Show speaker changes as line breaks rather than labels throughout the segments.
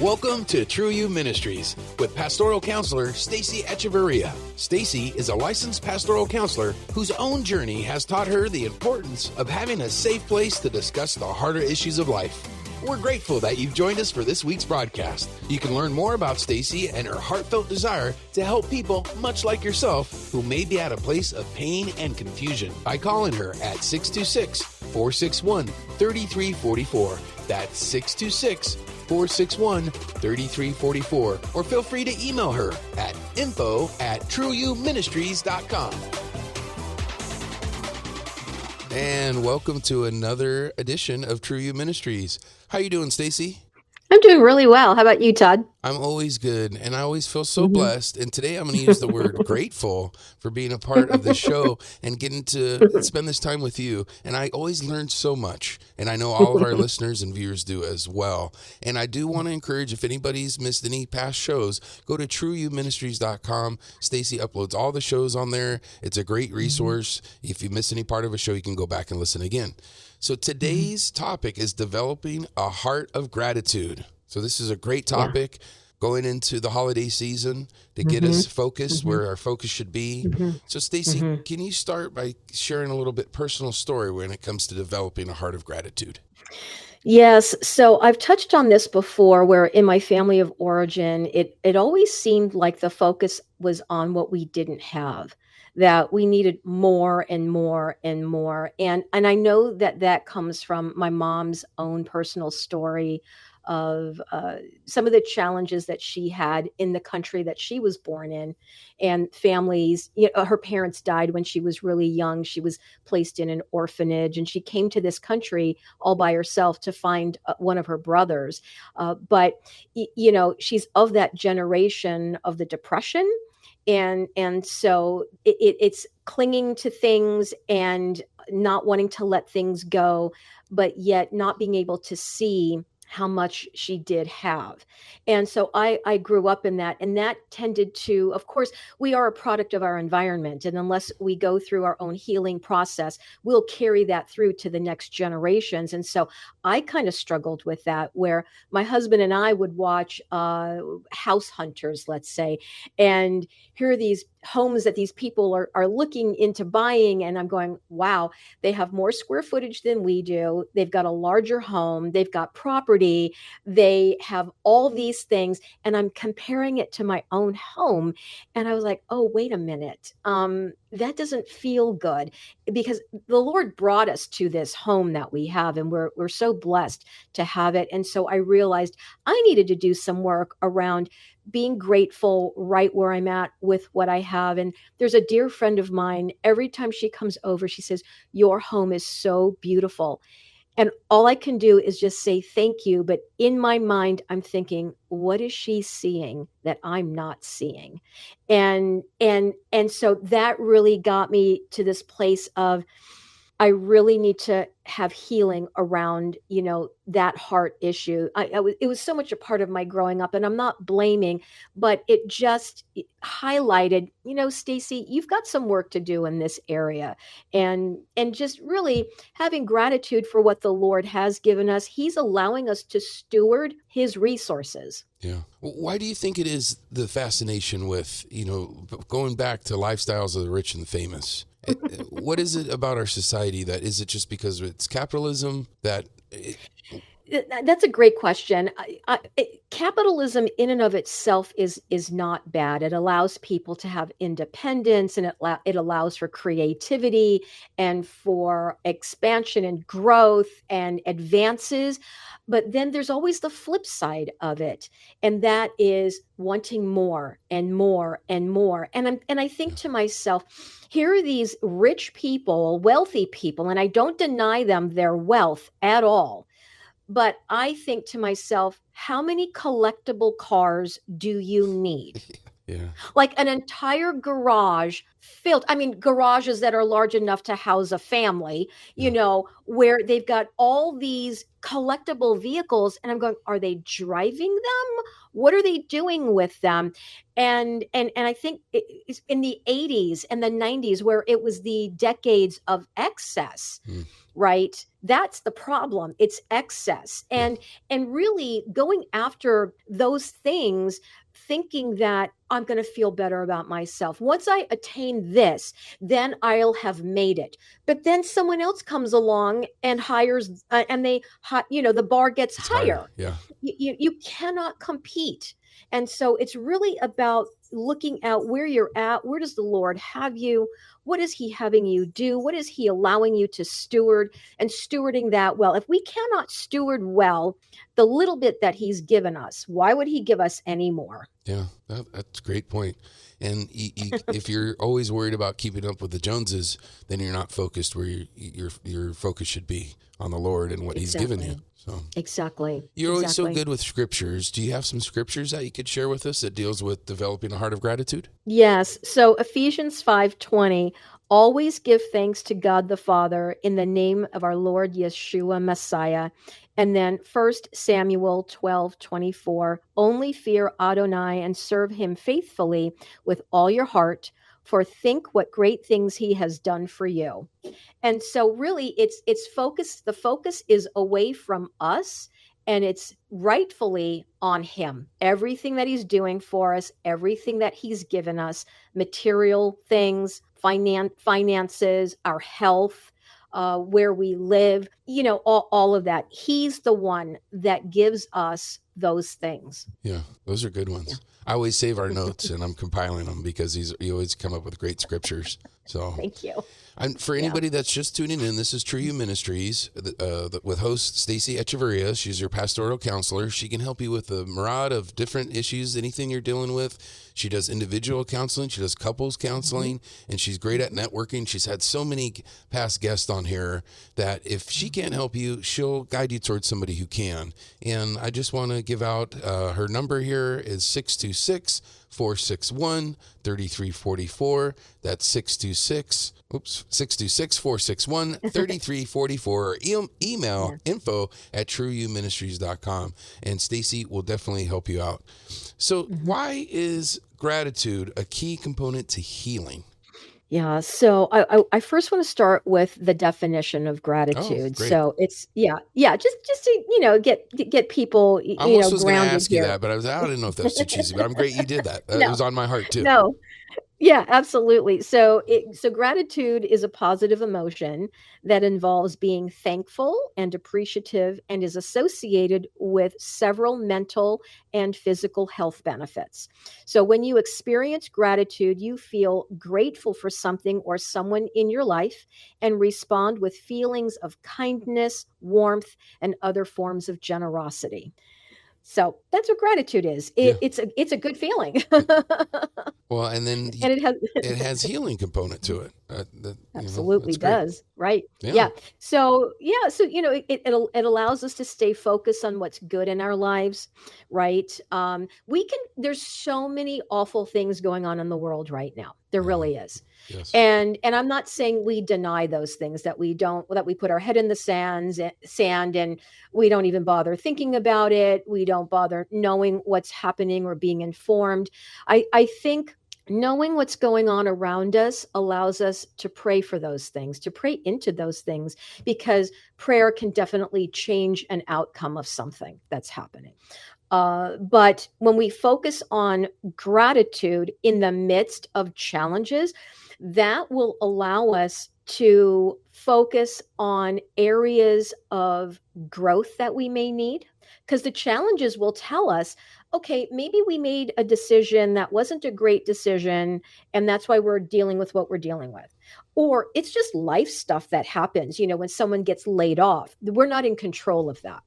Welcome to True You Ministries with pastoral counselor Stacy Echeverria. Stacy is a licensed pastoral counselor whose own journey has taught her the importance of having a safe place to discuss the harder issues of life. We're grateful that you've joined us for this week's broadcast. You can learn more about Stacy and her heartfelt desire to help people much like yourself who may be at a place of pain and confusion by calling her at 626-461-3344. That's 626-461-3344. Or feel free to email her at info@trueyouministries.com. And welcome to another edition of True You Ministries. How you doing, Stacy?
I'm doing really well. How about you, Todd?
I'm always good, and I always feel so blessed. And today I'm going to use the word grateful for being a part of the show and getting to spend this time with you. And I always learn so much, and I know all of our listeners and viewers do as well. And I do want to encourage, if anybody's missed any past shows, go to trueyouministries.com. Stacy uploads all the shows on there. It's a great resource. If you miss any part of a show, you can go back and listen again. So today's topic is developing a heart of gratitude. So this is a great topic going into the holiday season to get us focused where our focus should be. So Stacy, can you start by sharing a little bit personal story when it comes to developing a heart of gratitude?
Yes. So I've touched on this before, where in my family of origin, it always seemed like the focus was on what we didn't have, that we needed more and more and more. And I know that that comes from my mom's own personal story of some of the challenges that she had in the country that she was born in, and families. Her parents died when she was really young. She was placed in an orphanage, and she came to this country all by herself to find one of her brothers. But she's of that generation of the Depression. And so it's clinging to things and not wanting to let things go, but yet not being able to see how much she did have. And so I grew up in that, and that tended to, of course, we are a product of our environment. And unless we go through our own healing process, we'll carry that through to the next generations. And so I kind of struggled with that, where my husband and I would watch House Hunters, let's say, and here are these homes that these people are looking into buying. And I'm going, wow, they have more square footage than we do. They've got a larger home. They've got property. They have all these things. And I'm comparing it to my own home. And I was like, oh, wait a minute. That doesn't feel good, because the Lord brought us to this home that we have, and we're so blessed to have it. And so I realized I needed to do some work around being grateful right where I'm at with what I have. And there's a dear friend of mine, every time she comes over, she says, your home is so beautiful. And all I can do is just say thank you. But in my mind, I'm thinking, what is she seeing that I'm not seeing? And so that really got me to this place of, I really need to have healing around, that heart issue. It was so much a part of my growing up, and I'm not blaming, but it just highlighted, Stacy, you've got some work to do in this area, and just really having gratitude for what the Lord has given us. He's allowing us to steward his resources.
Yeah. Why do you think it is the fascination with, going back to lifestyles of the rich and the famous? What is it about our society that, is it just because it's capitalism that...
That's a great question. Capitalism in and of itself is not bad. It allows people to have independence, and it allows for creativity and for expansion and growth and advances. But then there's always the flip side of it, and that is wanting more and more and more. And I think to myself, here are these rich people, wealthy people, and I don't deny them their wealth at all. But I think to myself, how many collectible cars do you need?
Yeah.
Like an entire garage filled. I mean, garages that are large enough to house a family,
Yeah.
where they've got all these collectible vehicles. And I'm going, are they driving them? What are they doing with them? And I think it's in the 80s and the 90s, where it was the decades of excess,
Mm.
right? That's the problem. It's excess.
Yeah.
And really going after those things, thinking that I'm going to feel better about myself. Once I attain this, then I'll have made it. But then someone else comes along and hires, and the bar gets
It's higher.
higher.
Yeah.
You cannot compete. And so it's really about looking at where you're at. Where does the Lord have you? What is he having you do? What is he allowing you to steward, and stewarding that well? If we cannot steward well the little bit that he's given us, why would he give us any more?
Yeah, that's a great point. And if you're always worried about keeping up with the Joneses, then you're not focused where your focus should be on the Lord and what He's given you.
Exactly.
So
Exactly.
you're always so
Exactly.
good with scriptures. Do you have some scriptures that you could share with us that deals with developing a heart of gratitude?
Yes. So Ephesians 5:20, always give thanks to God the Father in the name of our Lord Yeshua Messiah. And then First Samuel 12:24, only fear Adonai and serve him faithfully with all your heart, for think what great things he has done for you. And so really it's focus the focus is away from us, and it's rightfully on him. Everything that he's doing for us, everything that he's given us, material things, finances, our health, where we live, all of that. He's the one that gives us those things.
Yeah, those are good
Yeah.
ones. I always save our notes and I'm compiling them because you always come up with great scriptures. So
Thank you.
for
Yeah.
anybody that's just tuning in, this is True You Ministries with host Stacy Echeverria. She's your pastoral counselor. She can help you with a myriad of different issues, anything you're dealing with. She does individual counseling. She does couples counseling, and she's great at networking. She's had so many past guests on here that if she can't help you, she'll guide you towards somebody who can. And I just want to give out her number here is 626 461 3344. That's 626 461 3344. Or email
Yeah.
info@trueyouministries.com. And Stacy will definitely help you out. So,
Mhm.
why is gratitude a key component to healing?
Yeah, so I first want to start with the definition of
Oh,
gratitude.
great.
So it's yeah, just to get people
I almost was going to
grounded
ask you
here.
that, but I didn't know if that was too cheesy, but I'm great you did that. It
No,
was on my heart too.
no, yeah, absolutely. So gratitude is a positive emotion that involves being thankful and appreciative, and is associated with several mental and physical health benefits. So when you experience gratitude, you feel grateful for something or someone in your life, and respond with feelings of kindness, warmth, and other forms of generosity. So that's what gratitude is.
Yeah.
It's a good feeling.
Well, and then
And it has
it has healing component to it.
absolutely
That's great.
does. Right.
Yeah.
Yeah. So it allows us to stay focused on what's good in our lives, right? There's so many awful things going on in the world right now. There
Yeah.
really is.
Yes.
And I'm not saying we deny those things, that we put our head in the sand, and we don't even bother thinking about it. We don't bother knowing what's happening or being informed. I think knowing what's going on around us allows us to pray for those things, to pray into those things, because prayer can definitely change an outcome of something that's happening. But when we focus on gratitude in the midst of challenges, that will allow us to focus on areas of growth that we may need. Because the challenges will tell us, okay, maybe we made a decision that wasn't a great decision, and that's why we're dealing with what we're dealing with. Or it's just life stuff that happens, when someone gets laid off. We're not in control of that.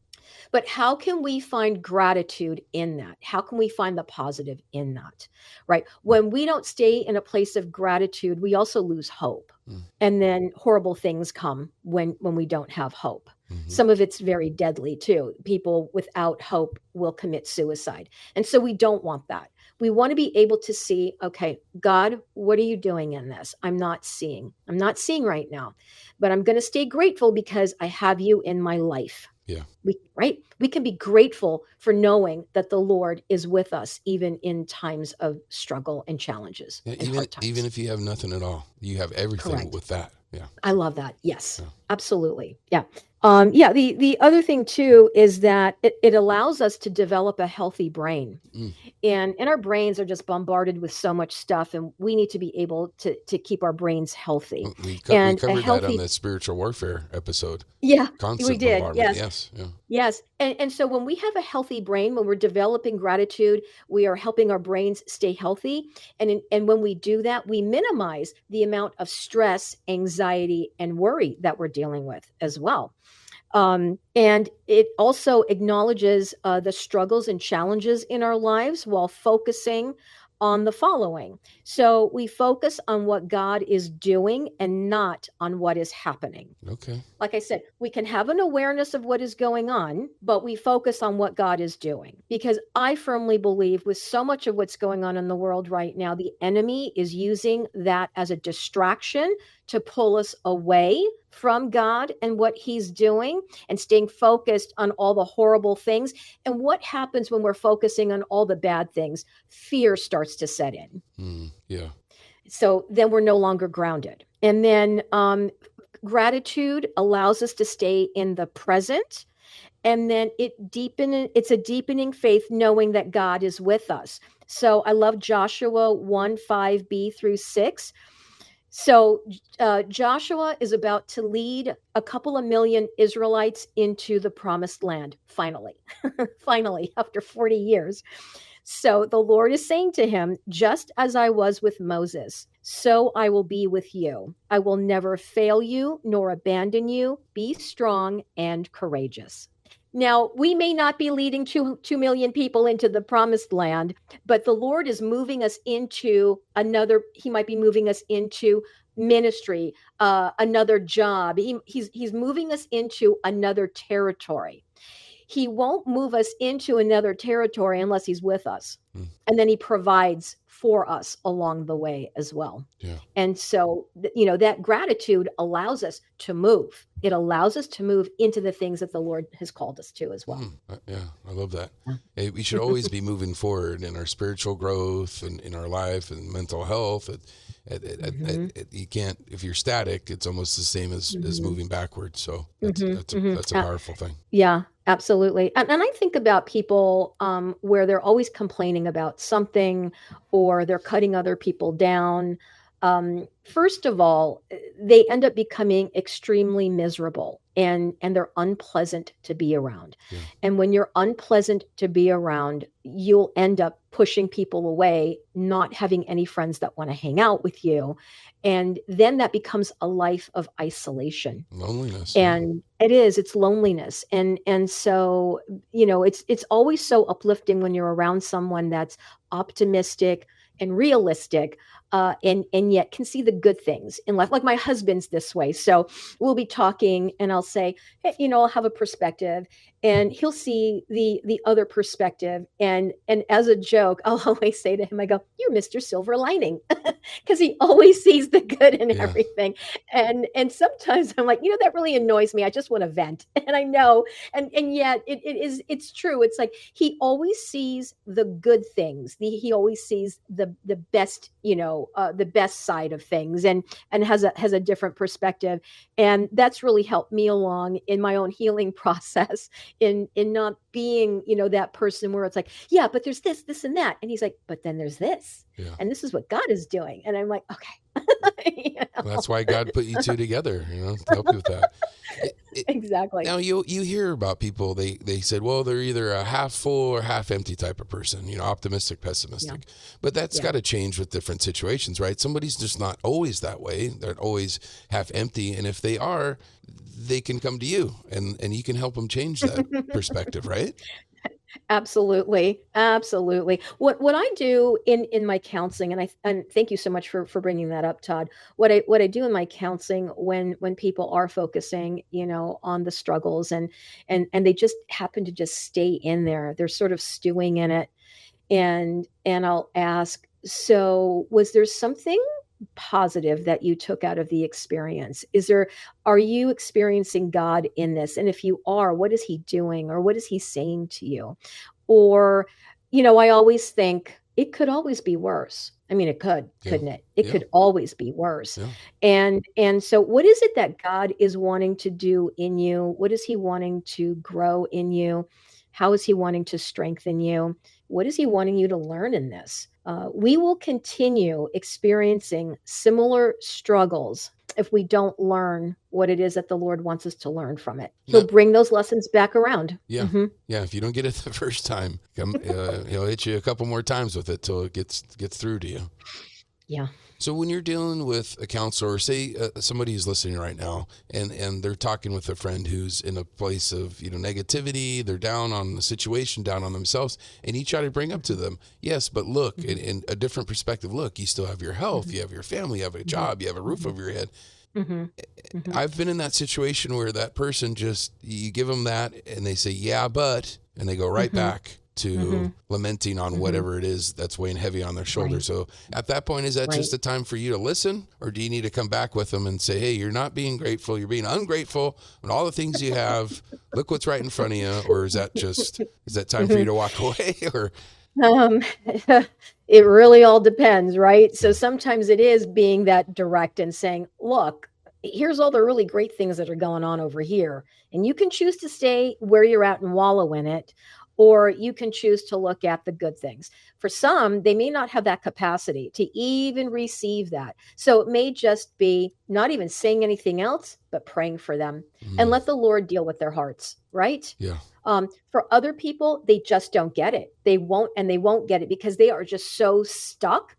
But how can we find gratitude in that? How can we find the positive in that? Right? When we don't stay in a place of gratitude, we also lose hope.
Mm.
And then horrible things come when we don't have hope.
Hmm.
Some of it's very deadly too. People without hope will commit suicide. And so we don't want that. We want to be able to see, okay, God, what are you doing in this? I'm not seeing. I'm not seeing right now, but I'm going to stay grateful because I have you in my life.
Yeah.
We can be grateful for knowing that the Lord is with us even in times of struggle and challenges
Yeah,
and hard
even
times.
if you have nothing at all, you have everything
Correct.
with that. Yeah.
I love that. Yes,
Yeah.
absolutely. Yeah. Yeah. The other thing too is that it allows us to develop a healthy brain,
Mm.
and our brains are just bombarded with so much stuff, and we need to be able to keep our brains healthy,
We
and a
covered that on
healthy.
the spiritual warfare episode.
Yeah, we
Constant
did.
bombardment.
Yes.
Yes. Yeah.
Yes. And so when we have a healthy brain, when we're developing gratitude, we are helping our brains stay healthy. And when we do that, we minimize the amount of stress, anxiety, and worry that we're dealing with as well. And it also acknowledges the struggles and challenges in our lives while focusing on the following. So we focus on what God is doing and not on what is happening.
Okay.
Like I said, we can have an awareness of what is going on, but we focus on what God is doing. Because I firmly believe, with so much of what's going on in the world right now, the enemy is using that as a distraction to pull us away from God and what he's doing, and staying focused on all the horrible things. And what happens when we're focusing on all the bad things? Fear starts to set in.
Yeah.
So then we're no longer grounded. And then gratitude allows us to stay in the present, and then it's a deepening faith knowing that God is with us. So I love Joshua 1:5b through 6. So Joshua is about to lead a couple of million Israelites into the promised land, finally. Finally, after 40 years. So the Lord is saying to him, just as I was with Moses, so I will be with you. I will never fail you nor abandon you. Be strong and courageous. Now, we may not be leading 2 million people into the promised land, but the Lord is moving us into another, he might be moving us into ministry, another job. He's moving us into another territory. He won't move us into another territory unless he's with us.
Mm.
And then he provides for us along the way as well.
Yeah.
And so, that gratitude allows us to move. It allows us to move into the things that the Lord has called us to as well.
Yeah. I love that.
Yeah.
Hey, we should always be moving forward in our spiritual growth and in our life and mental health.
Mhm.
You can't, if you're static, it's almost the same as
Mhm.
moving backwards. So
Mhm. Mhm.
that's a powerful thing.
Yeah, absolutely. And I think about people where they're always complaining about something, or they're cutting other people down. First of all, they end up becoming extremely miserable, and they're unpleasant to be around.
Yeah.
And when you're unpleasant to be around, you'll end up pushing people away, not having any friends that want to hang out with you. And then that becomes a life of isolation.
Loneliness. Yeah.
And it's loneliness. And so, it's always so uplifting when you're around someone that's optimistic and realistic, and yet can see the good things in life. Like my husband's this way, so we'll be talking and I'll say, hey, I'll have a perspective, and he'll see the other perspective, and as a joke, I'll always say to him, I go, you're Mr. Silver Lining, because he always sees the good in
Yeah.
everything. And sometimes I'm like, that really annoys me. I just want to vent. And I know, and yet it's true. It's like he always sees the good things. He always sees the best, the best side of things, and has a different perspective. And that's really helped me along in my own healing process, in not being, that person where it's like, yeah, but there's this and that. And he's like, but then there's this.
Yeah.
And this is what God is doing. And I'm like, okay.
Well, that's why God put you two together, to help you with that.
Exactly.
Now you hear about people, they said, well, they're either a half full or half empty type of person, optimistic,
Yeah.
pessimistic. But that's
Yeah.
got to change with different situations, right? Somebody's just not always that way. They're always half empty. And if they are, they can come to you and you can help them change that perspective, right?
Absolutely, absolutely. What I do in my counseling, and thank you so much for bringing that up, Todd. What I do in my counseling when people are focusing, on the struggles, and they just happen to just stay in there, they're sort of stewing in it, and I'll ask, so was there something positive that you took out of the experience? Are you experiencing God in this? And if you are, what is he doing, or what is he saying to you? Or, I always think it could always be worse. I mean, it could,
Yeah.
couldn't it? It
Yeah.
could always be worse.
Yeah.
And so what is it that God is wanting to do in you? What is he wanting to grow in you? How is he wanting to strengthen you? What is he wanting you to learn in this? We will continue experiencing similar struggles if we don't learn what it is that the Lord wants us to learn from it. He'll
No,
bring those lessons back around.
yeah.
Hmm.
Yeah. If you don't get it the first time, he'll hit you a couple more times with it till it gets through to you.
Yeah.
So when you're dealing with a counselor, or say somebody who's listening right now, and they're talking with a friend who's in a place of negativity, they're down on the situation, down on themselves, and you try to bring up to
Hmm.
them, yes, but look,
Hmm.
in a different perspective, look, you still have your health,
Hmm.
you have your family, you have a
Hmm.
job, you have a roof over your head.
Hmm. Hmm.
I've been in that situation where that person just, you give them that and they say, yeah, but, and they go right
Hmm.
back to
Hmm.
lamenting on
Hmm.
whatever it is that's weighing heavy on their shoulders.
Right.
So at that point, is that
Right.
just a time for you to listen, or do you need to come back with them and say, hey, you're not being grateful, you're being ungrateful and all the things you have, look what's right in front of you? Or is that time for you
Hmm.
to walk away? Or,
Um, it really all depends, right? So
yeah,
sometimes it is being that direct and saying, look, here's all the really great things that are going on over here. And you can choose to stay where you're at and wallow in it, or you can choose to look at the good things. For some, they may not have that capacity to even receive that. So it may just be not even saying anything else, but praying for them and
mm,
let the Lord deal with their hearts, right?
yeah,
For other people, they just don't get it. They won't get it because they are just so stuck.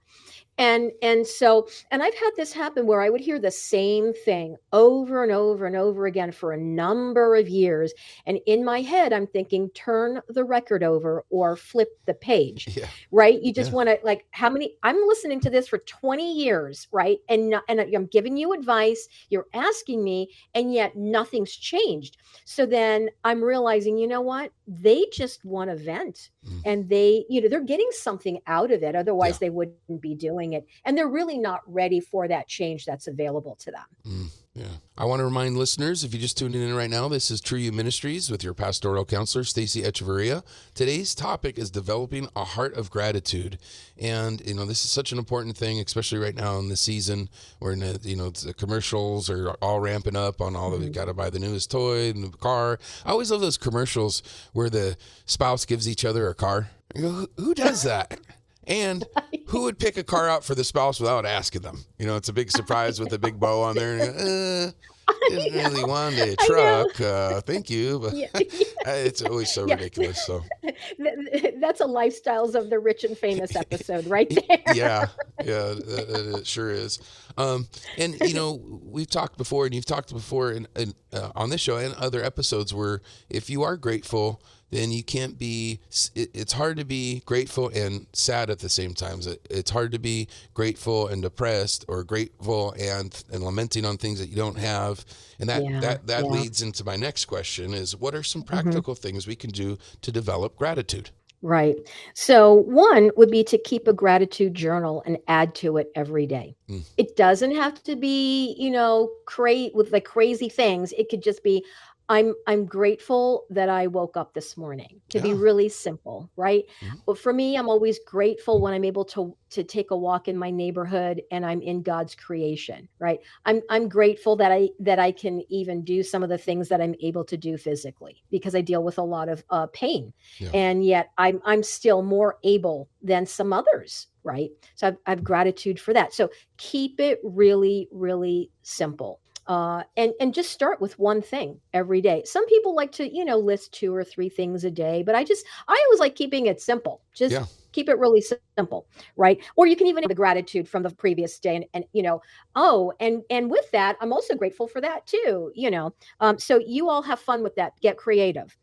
And I've had this happen where I would hear the same thing over and over and over again for a number of years, and in my head I'm thinking, turn the record over or flip the page,
yeah,
right? You just
yeah,
want to, like, how many, I'm listening to this for 20 years, right? And I'm giving you advice, you're asking me, and yet nothing's changed. So then I'm realizing, you know what, they just want to vent,
mm,
and they're getting something out of it,
yeah.
otherwise they wouldn't be doing it, and they're really not ready for that change that's available to them.
Yeah. I want to remind listeners, if you just tuned in right now, this is True You Ministries with your pastoral counselor, Stacy Echeverria. Today's topic is developing a heart of gratitude. And, this is such an important thing, especially right now in the season where, the commercials are all ramping up on all of it.
Mhm.
Got to buy the newest toy and the car. I always love those commercials where the spouse gives each other a car. I go, who does that? And who would pick a car out for the spouse without asking them? It's a big surprise with a big bow on there. And, didn't
I
really
know,
want a
I know.
truck. Thank you.
Yeah,
But it's always so
yeah,
ridiculous. So,
that's a lifestyles of the rich and famous episode right there.
yeah, yeah, it sure is. Um, and, we've talked before, and you've talked before on this show and other episodes where if you are grateful, then you can't be, it's hard to be grateful and sad at the same time. It's hard to be grateful and depressed, or grateful and lamenting on things that you don't have. And that,
Yeah,
that, that
yeah.
leads into my next question is, what are some
Mhm.
practical things we can do to develop gratitude?
Right. So, one would be to keep a gratitude journal and add to it every day.
Mm,
It doesn't have to be, with like crazy things. It could just be, I'm grateful that I woke up this morning. Could be
yeah.
really simple, right?
Mm,
Well, for me, I'm always grateful when I'm able to take a walk in my neighborhood and I'm in God's creation, right? I'm grateful that I can even do some of the things that I'm able to do physically, because I deal with a lot of pain,
yeah.
and yet I'm still more able than some others, right? So I've gratitude for that. So keep it really, really simple. And just start with one thing every day. Some people like to, list two or three things a day, but I always like keeping it simple. Just
Yeah.
keep it really simple, right? Or you can even the gratitude from the previous day, and oh, and with that, I'm also grateful for that too. So you all have fun with that. Get creative.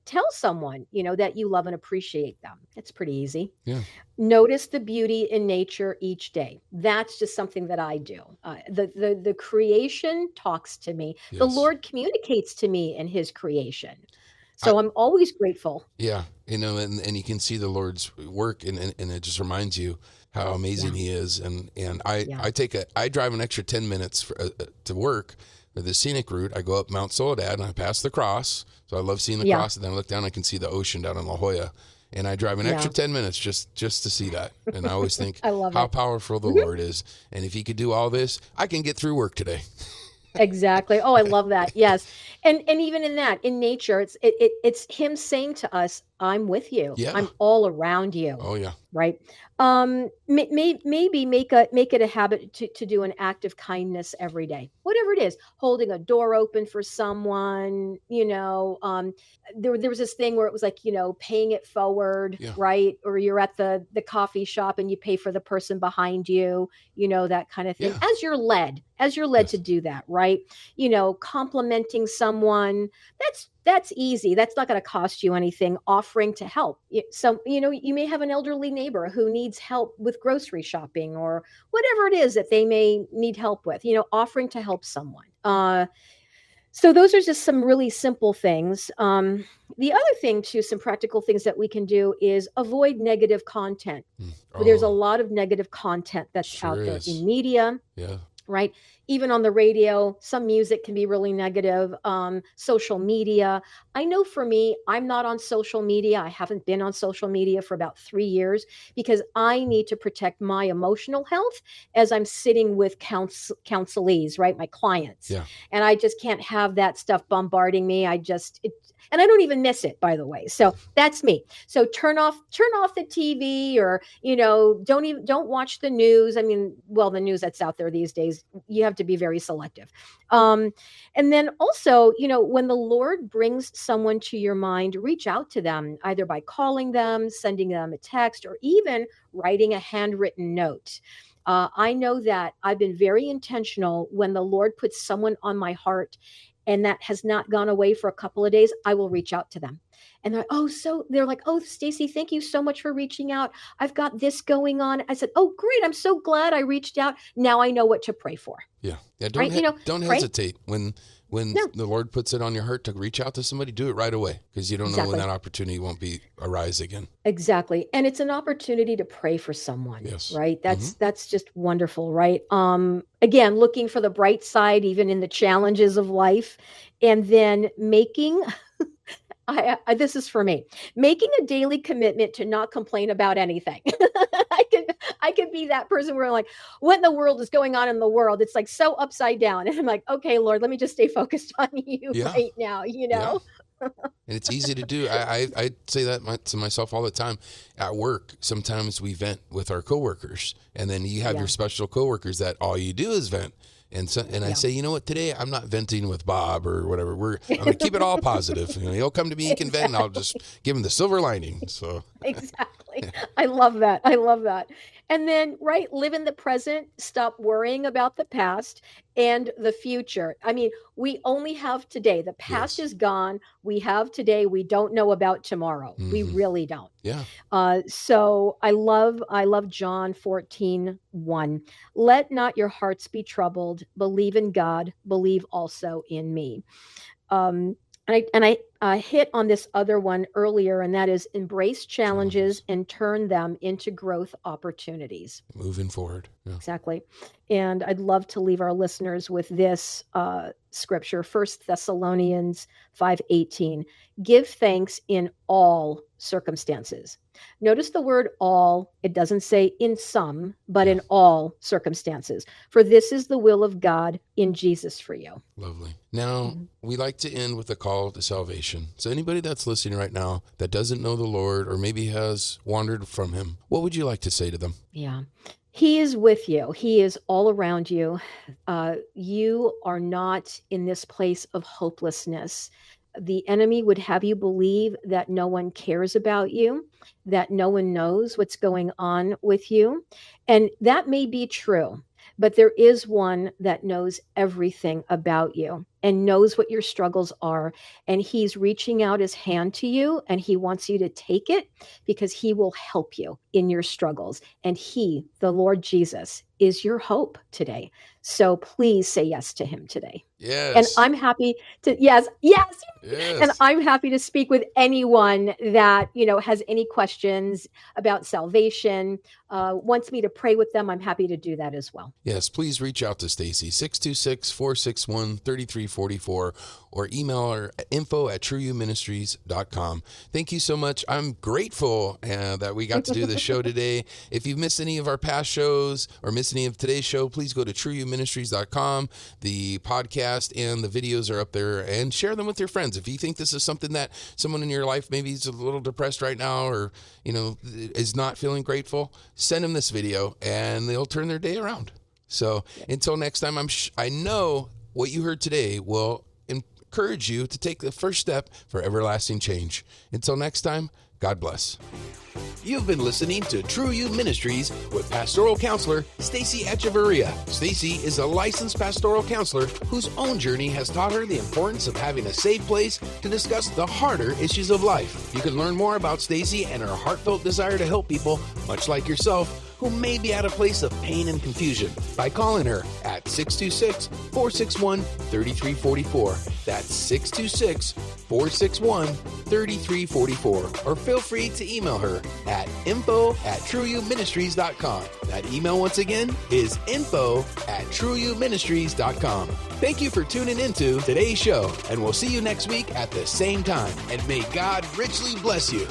Tell someone, that you love and appreciate them. It's pretty easy.
Yeah.
Notice the beauty in nature each day. That's just something that I do. The creation talks to me. The
Yes.
Lord communicates to me in His creation.
I,
So I'm always grateful.
yeah. And you can see the Lord's work, and it just reminds you how amazing
Yeah,
He is. And
yeah,
I drive an extra 10 minutes to work for the scenic route. I go up Mount Soledad and I pass the cross. So I love seeing the
yeah,
cross, and then I look down, I can see the ocean down in La Jolla. And I drive an
yeah.
extra 10 minutes just to see that. And I always think
I love
how
it.
powerful the
Mhm.
Lord is. And if He could do all this, I can get through work today.
Exactly. Oh, I love that. Yes. And even in that, in nature, it's him saying to us, I'm with you.
Yeah.
I'm all around you.
Oh, yeah.
Right. Maybe make it a habit to do an act of kindness every day, whatever it is, holding a door open for someone, there was this thing where it was like, paying it forward,
Yeah.
right? Or you're at the coffee shop and you pay for the person behind you, that kind of thing,
Yeah.
as you're led to
Yes.
do that, right? Complimenting someone, that's easy. That's not going to cost you anything. Offering to help. So, you may have an elderly neighbor who needs help with grocery shopping or whatever it is that they may need help with, offering to help someone. So those are just some really simple things. The other thing too, some practical things that we can do is avoid negative content. There's a
Oh,
lot of negative content that's
sure
out there
is.
in media,
Yeah.
right? Even on the radio, some music can be really negative. Social media. I know for me, I'm not on social media. I haven't been on social media for about 3 years because I need to protect my emotional health as I'm sitting with counselees, right? My clients.
Yeah.
And I just can't have that stuff bombarding me. And I don't even miss it, by the way. So that's me. So turn off the TV, or don't watch the news. I mean, well, the news that's out there these days, you have to be very selective. um and then also, when the Lord brings someone to your mind, reach out to them, either by calling them, sending them a text, or even writing a handwritten note. I know that I've been very intentional. When the Lord puts someone on my heart and that has not gone away for a couple of days, I will reach out to them. And they're like, "Oh, Stacy, thank you so much for reaching out. I've got this going on." I said, "Oh, great. I'm so glad I reached out. Now I know what to pray for."
Yeah. Yeah.
Right?
Don't
Pray.
hesitate when
No,
the Lord puts it on your heart to reach out to somebody. Do it right away, because you don't know when
exactly.
that opportunity won't be arise again.
Exactly. And it's an opportunity to pray for someone,
Yes.
right?
Mm-hmm.
That's just wonderful, right? Again, looking for the bright side even in the challenges of life, and then making this is for me, making a daily commitment to not complain about anything. I can be that person where I'm like, what in the world is going on in the world? It's like so upside down. And I'm like, okay, Lord, let me just stay focused on you
Yeah.
right now,
Yeah. And it's easy to do. I say that to myself all the time. At work, sometimes we vent with our coworkers, and then you have your
Yeah.
special coworkers that all you do is vent. And I
Yeah.
say, you know what? Today I'm not venting with Bob or whatever. I'm going to keep it all positive. He'll come to me, he can vent, and I'll
Exactly.
just give him the silver lining. So
Exactly. I love that. I love that. And then, right, live in the present, stop worrying about the past and the future. I mean, we only have today. The past
yes.
is gone. We have today. We don't know about tomorrow. We
Mm-hmm.
really don't.
Yeah.
So I love John 14:1. Let not your hearts be troubled. Believe in God. Believe also in me. Um, and I hit on this other one earlier, and that is embrace challenges
Challenges.
and turn them into growth opportunities.
Moving forward. Yeah.
Exactly. And I'd love to leave our listeners with this scripture, First Thessalonians 5:18. Give thanks in all circumstances. Notice the word all. It doesn't say in some, but
Yeah.
in all circumstances. For this is the will of God in Jesus for you.
Lovely. Now,
Mhm.
we like to end with a call to salvation. So, anybody that's listening right now that doesn't know the Lord or maybe has wandered from Him, what would you like to say to them?
Yeah. He is with you. He is all around you. You are not in this place of hopelessness. The enemy would have you believe that no one cares about you, that no one knows what's going on with you. And that may be true, but there is one that knows everything about you. and knows what your struggles are. And he's reaching out his hand to you, and he wants you to take it because he will help you in your struggles. And he, the Lord Jesus, is your hope today. So please say yes to him today. And
Yes.
I'm happy to, yes, yes. And
Yes.
I'm happy to speak with anyone that, has any questions about salvation, wants me to pray with them. I'm happy to do that as well.
Yes, please reach out to Stacy, 626-461-3344, or email her at info@trueyouministries.com. Thank you so much. I'm grateful that we got to do this show today. If you've missed any of our past shows or missed any of today's show, please go to trueyouministries.com. The podcast and the videos are up there, and share them with your friends. If you think this is something that someone in your life maybe is a little depressed right now, or is not feeling grateful, send them this video and they'll turn their day around. So until next time, I know what you heard today will encourage you to take the first step for everlasting change. Until next time, God bless. You've been listening to True You Ministries with pastoral counselor Stacy Echeverria. Stacy is a licensed pastoral counselor whose own journey has taught her the importance of having a safe place to discuss the harder issues of life. You can learn more about Stacy and her heartfelt desire to help people, much like yourself, who may be at a place of pain and confusion, by calling her at 626-461-3344. That's 626-461-3344. Or feel free to email her at info@trueyouministries.com. That email, once again, is info@trueyouministries.com. Thank you for tuning into today's show, and we'll see you next week at the same time. And may God richly bless you.